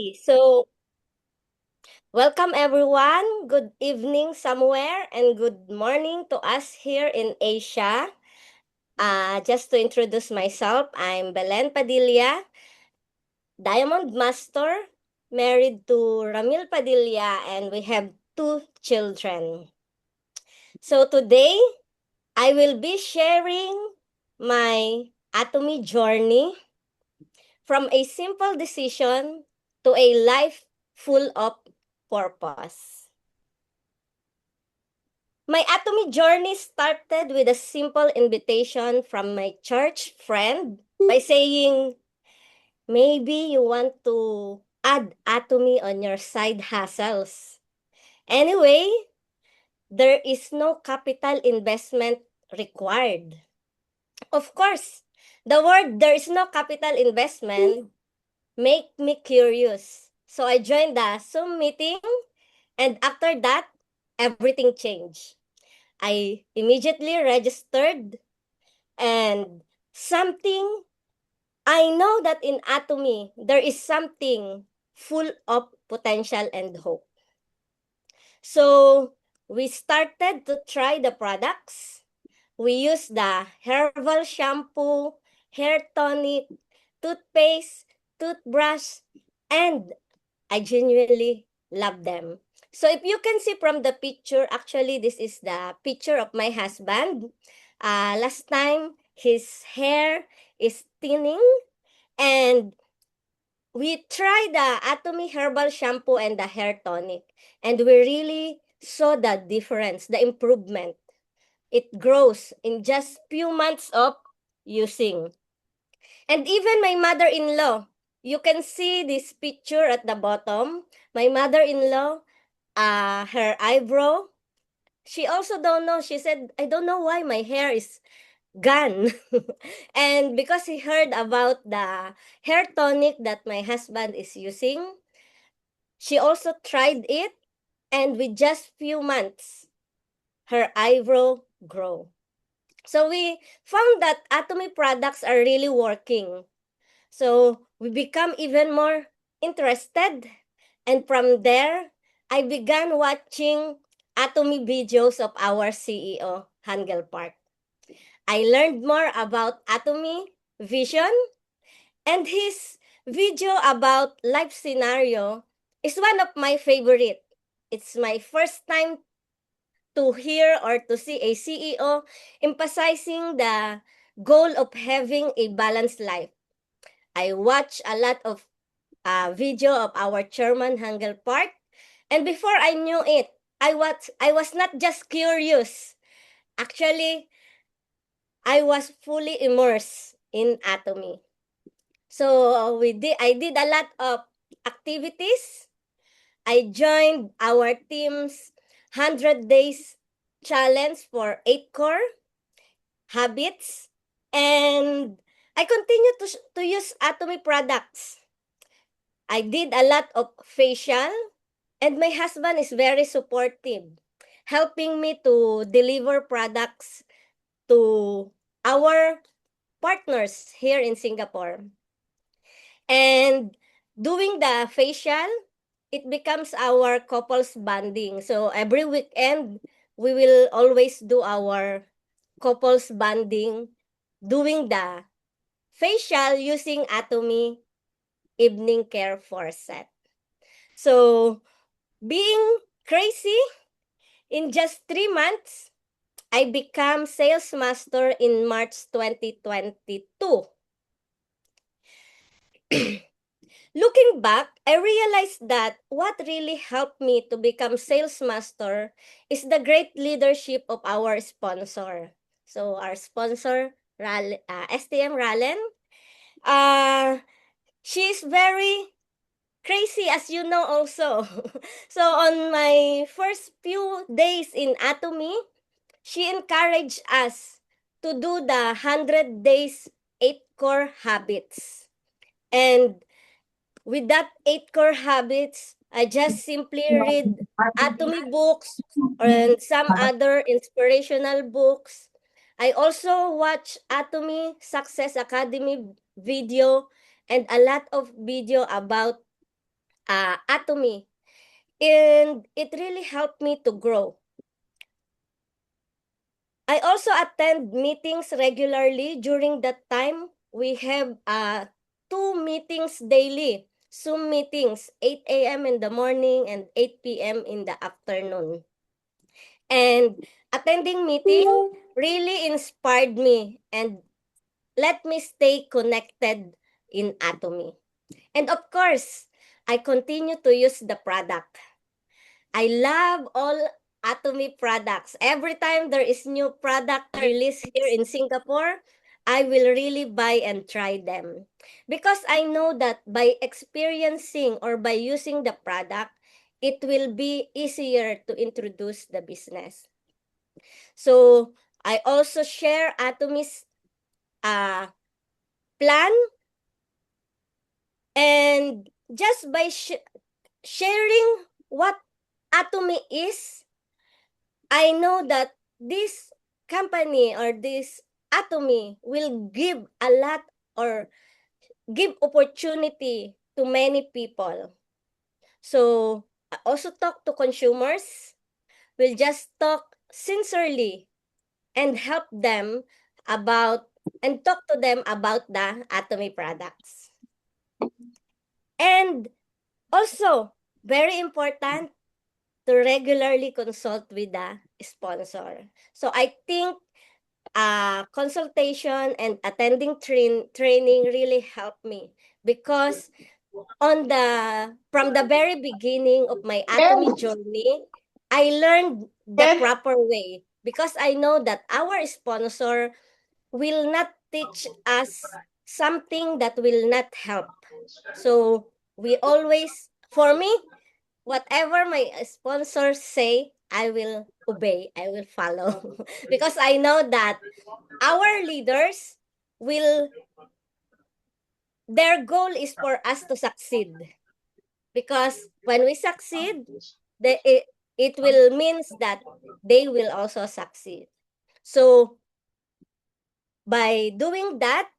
Okay, so welcome everyone. Good evening somewhere and good morning to us here in Asia. Just to introduce myself, I'm Belen Padilla, Diamond Master, married to Ramil Padilla, and we have two children. So today, I will be sharing my Atomy journey from a simple decision to a life full of purpose. My Atomy journey started with a simple invitation from my church friend by saying, maybe you want to add Atomy on your side hustles. Anyway, there is no capital investment required. Of course, the word there is no capital investment make me curious. So I joined the Zoom meeting, and after that, everything changed. I immediately registered, and something I know that in Atomy there is something full of potential and hope. So we started to try the products. We used the herbal shampoo, hair tonic, toothpaste, toothbrush, and I genuinely love them. So if you can see from the picture, actually this is the picture of my husband. Last time his hair is thinning, and we tried the Atomy herbal shampoo and the hair tonic, and we really saw the difference, the improvement. It grows in just few months of using. And even my mother-in-law, you can see this picture at the bottom. My mother-in-law, her eyebrow, she also don't know. She said, I don't know why my hair is gone. And because he heard about the hair tonic that my husband is using, she also tried it. And with just few months, her eyebrow grow. So we found that Atomy products are really working. So we become even more interested. And from there, I began watching Atomy videos of our CEO, Hangel Park. I learned more about Atomy vision, and his video about life scenario is one of my favorite. It's my first time to hear or to see a CEO emphasizing the goal of having a balanced life. I watch a lot of video of our chairman Hangel Park, and before I knew it, I was not just curious. Actually, I was fully immersed in Atomy. So I did a lot of activities. I joined our team's 100 days challenge for 8 core habits, and I continue to use Atomy products. I did a lot of facial, and my husband is very supportive, helping me to deliver products to our partners here in Singapore. And doing the facial, it becomes our couples bonding. So every weekend, we will always do our couples bonding, doing the facial using Atomy evening care for set. So being crazy, in just 3 months, I became sales master in March 2022. Looking back, I realized that what really helped me to become sales master is the great leadership of our sponsor. So our sponsor, STM Rallen, uh, she's very crazy, as you know also. So on my first few days in Atomy, she encouraged us to do the 100 days 8 core habits. And with that 8 core habits, I just simply read Atomy books and some other inspirational books. I also watch Atomy Success Academy video and a lot of video about Atomy, and it really helped me to grow. I also attend meetings regularly. During that time, we have 2 meetings daily, Zoom meetings, 8 a.m. in the morning and 8 p.m. in the afternoon. And attending meeting really inspired me and let me stay connected in Atomy. And of course, I continue to use the product. I love all Atomy products. Every time there is new product released here in Singapore, I will really buy and try them. Because I know that by experiencing or by using the product, it will be easier to introduce the business. So I also share Atomy's plan, and just by sharing what Atomy is, I know that this company or this Atomy will give a lot or give opportunity to many people. So I also talk to consumers. We'll just talk sincerely and help them about and talk to them about the Atomy products. And also, very important to regularly consult with the sponsor. So I think consultation and attending training really helped me because from the very beginning of my Atomy journey, I learned the proper way because I know that our sponsor will not teach us something that will not help. So we always, for me, whatever my sponsors say, I will obey, I will follow. Because I know that our leaders will, their goal is for us to succeed. Because when we succeed, it will means that they will also succeed. So by doing that,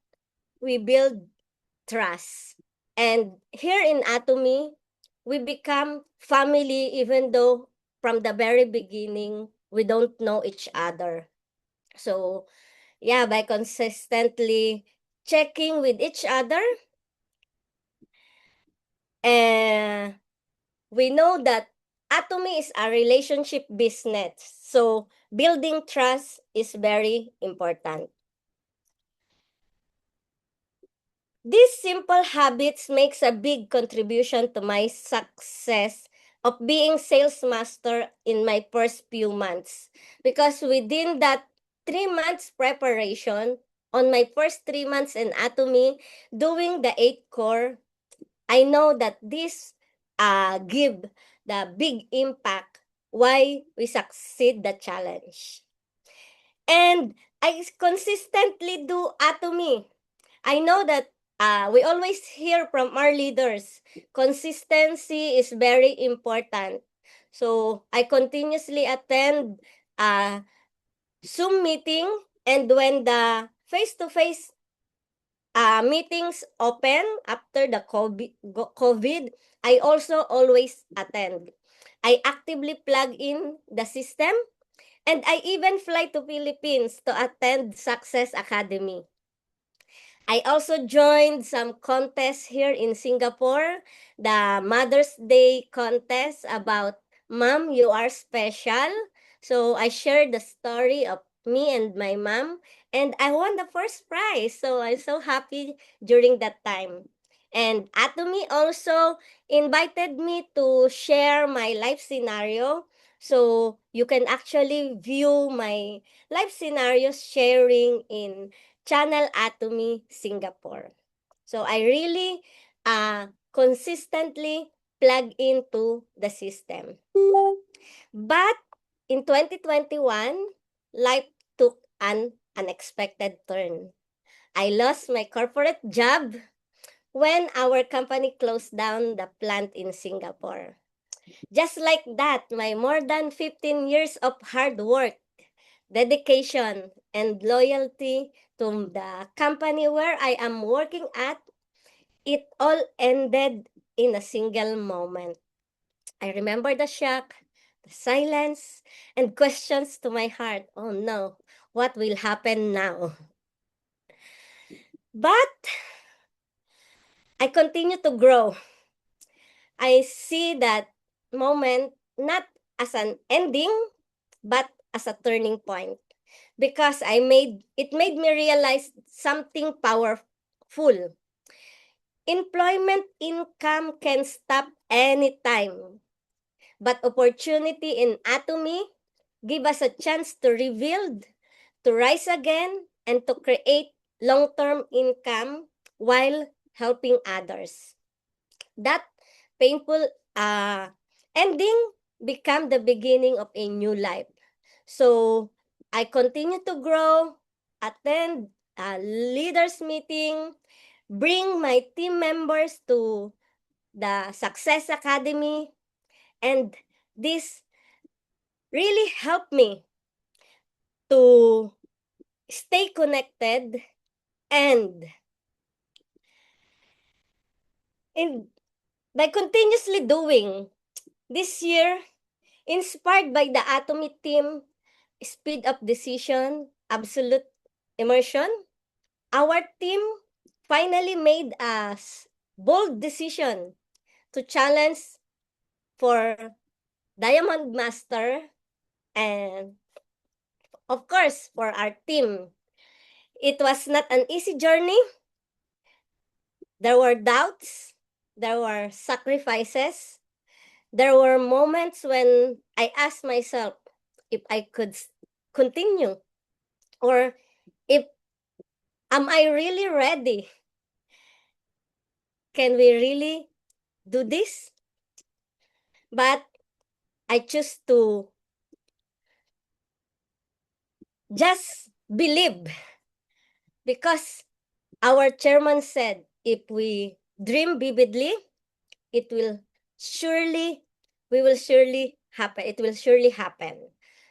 we build trust. And here in Atomy, we become family even though from the very beginning, we don't know each other. So yeah, by consistently checking with each other, we know that Atomy is a relationship business. So building trust is very important. These simple habits makes a big contribution to my success of being sales master in my first few months. Because within that 3 months preparation, on my first 3 months in Atomy, doing the 8 core, I know that this give the big impact why we succeed the challenge. And I consistently do Atomy. I know that we always hear from our leaders, consistency is very important. So I continuously attend Zoom meeting, and when the face-to-face meetings open after the COVID, I also always attend. I actively plug in the system, and I even fly to Philippines to attend Success Academy. I also joined some contests here in Singapore, the Mother's Day contest about Mom, you are special. So I shared the story of me and my mom, and I won the first prize. So I'm so happy during that time. And Atomy also invited me to share my life scenario. So you can actually view my life scenarios sharing in Channel Atomy Singapore. So I really consistently plug into the system. But in 2021, life took an unexpected turn. I lost my corporate job when our company closed down the plant in Singapore. Just like that, my more than 15 years of hard work, dedication, and loyalty to the company where I am working at, it all ended in a single moment. I remember the shock, the silence, and questions to my heart. Oh no, what will happen now? But I continue to grow. I see that moment not as an ending, but as a turning point. Because it made me realize something powerful. Employment income can stop anytime, but opportunity in Atomy give us a chance to rebuild, to rise again, and to create long-term income while helping others. That painful ending become the beginning of a new life. So I continue to grow, attend a leaders meeting, bring my team members to the Success Academy, and this really helped me to stay connected and in by continuously doing this year, inspired by the Atomy team, speed up decision, absolute immersion, our team finally made a bold decision to challenge for Diamond Master and of course for our team. It was not an easy journey. There were doubts, there were sacrifices, there were moments when I asked myself if I could continue or if am I really ready? Can we really do this? But I choose to just believe because our chairman said if we dream vividly, it will surely, we will surely happen. It will surely happen.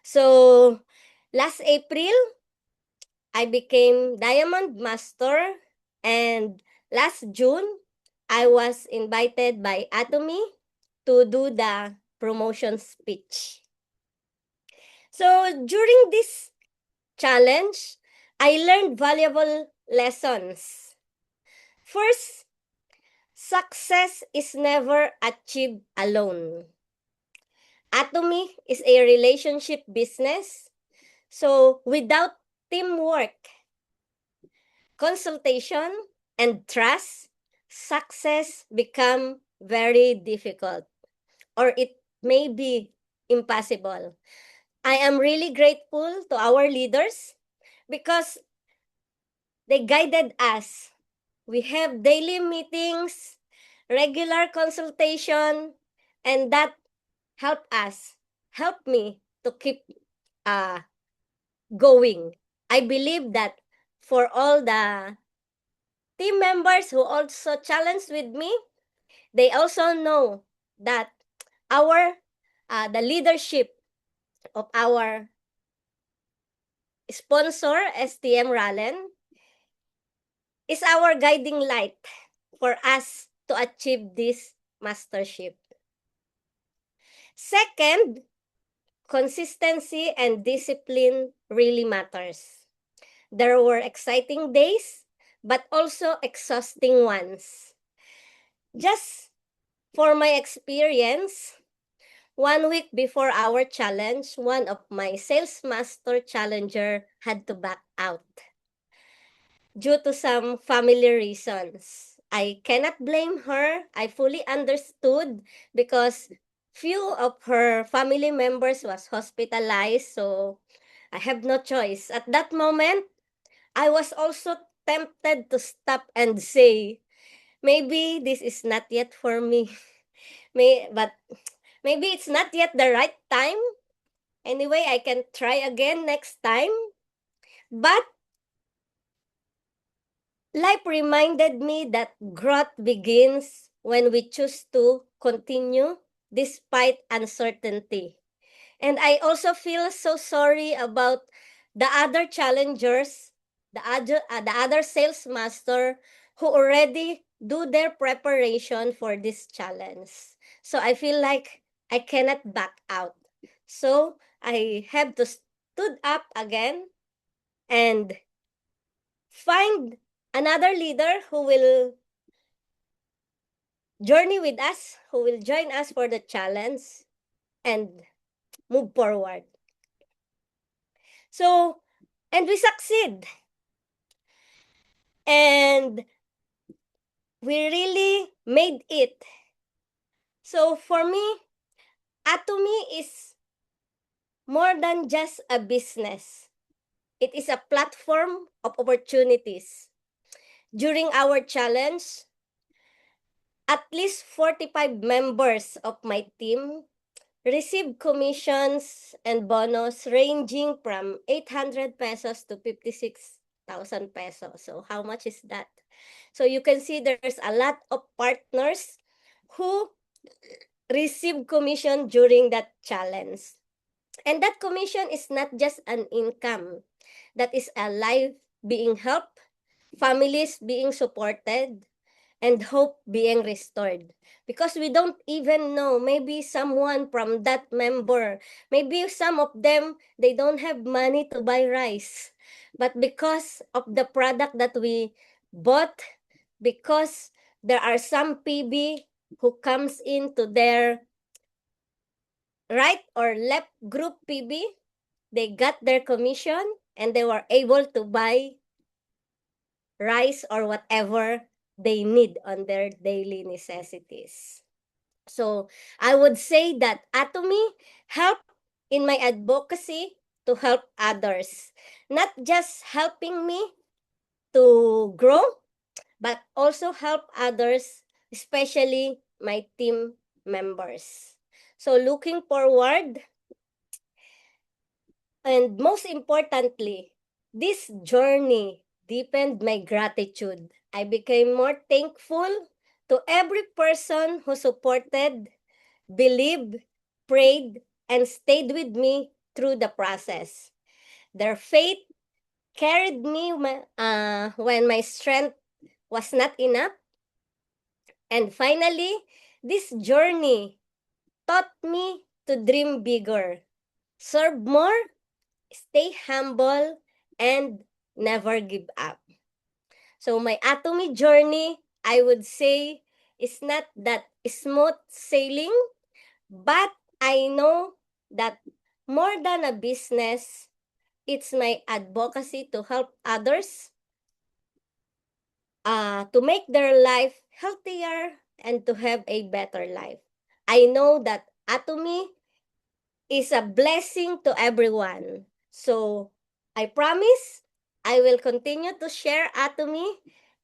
So last April, I became Diamond Master, and last June, I was invited by Atomy to do the promotion speech. So during this challenge, I learned valuable lessons. First, success is never achieved alone. Atomy is a relationship business. So without teamwork, consultation, and trust, success become very difficult or it may be impossible. I am really grateful to our leaders because they guided us. We have daily meetings, regular consultation, and that helped me to keep uh, going. I believe that for all the team members who also challenged with me, they also know that our the leadership of our sponsor STM Rallen is our guiding light for us to achieve this mastership. Second, consistency and discipline really matters. There were exciting days, but also exhausting ones. Just for my experience, 1 week before our challenge, one of my sales master challenger had to back out due to some family reasons. I cannot blame her. I fully understood because few of her family members was hospitalized, so I have no choice. At that moment, I was also tempted to stop and say, maybe this is not yet for me. But maybe it's not yet the right time. Anyway, I can try again next time. But life reminded me that growth begins when we choose to continue despite uncertainty. And I also feel so sorry about the other challengers, the other sales master who already do their preparation for this challenge. So I feel like I cannot back out. So I have to stood up again and find another leader who will journey with us, who will join us for the challenge and move forward. So, and we succeed. And we really made it. So for me, Atomy is more than just a business. It is a platform of opportunities. During our challenge, at least 45 members of my team received commissions and bonus ranging from 800 pesos to 56,000 pesos. So how much is that? So you can see there's a lot of partners who receive commission during that challenge. And that commission is not just an income. That is a life being helped, families being supported, and hope being restored. Because we don't even know, maybe someone from that member, maybe some of them, they don't have money to buy rice. But because of the product that we bought, because there are some PB who comes into their right or left group PB, they got their commission and they were able to buy rice or whatever they need on their daily necessities. So I would say that Atomy helped in my advocacy to help others, not just helping me to grow, but also help others, especially my team members. So looking forward, and most importantly, this journey deepened my gratitude. I became more thankful to every person who supported, believed, prayed, and stayed with me through the process. Their faith carried me when my strength was not enough. And finally, this journey taught me to dream bigger, serve more, stay humble, and never give up. So my Atomy journey, I would say, is not that smooth sailing, but I know that more than a business, it's my advocacy to help others, to make their life healthier and to have a better life. I know that Atomy is a blessing to everyone. So I promise I will continue to share Atomy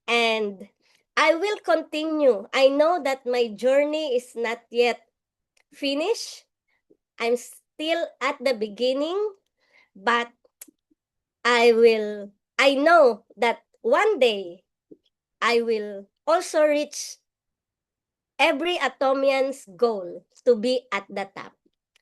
and I will continue. I know that my journey is not yet finished. I'm still at the beginning, but I know that one day I will also reach every Atomian's goal to be at the top,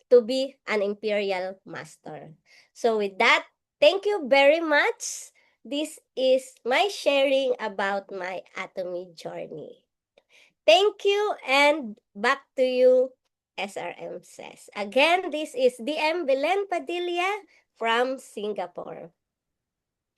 to be an imperial master. So with that, thank you very much. This is my sharing about my Atomy journey. Thank you and back to you, SRM says. Again, this is DM Belen Padilla from Singapore.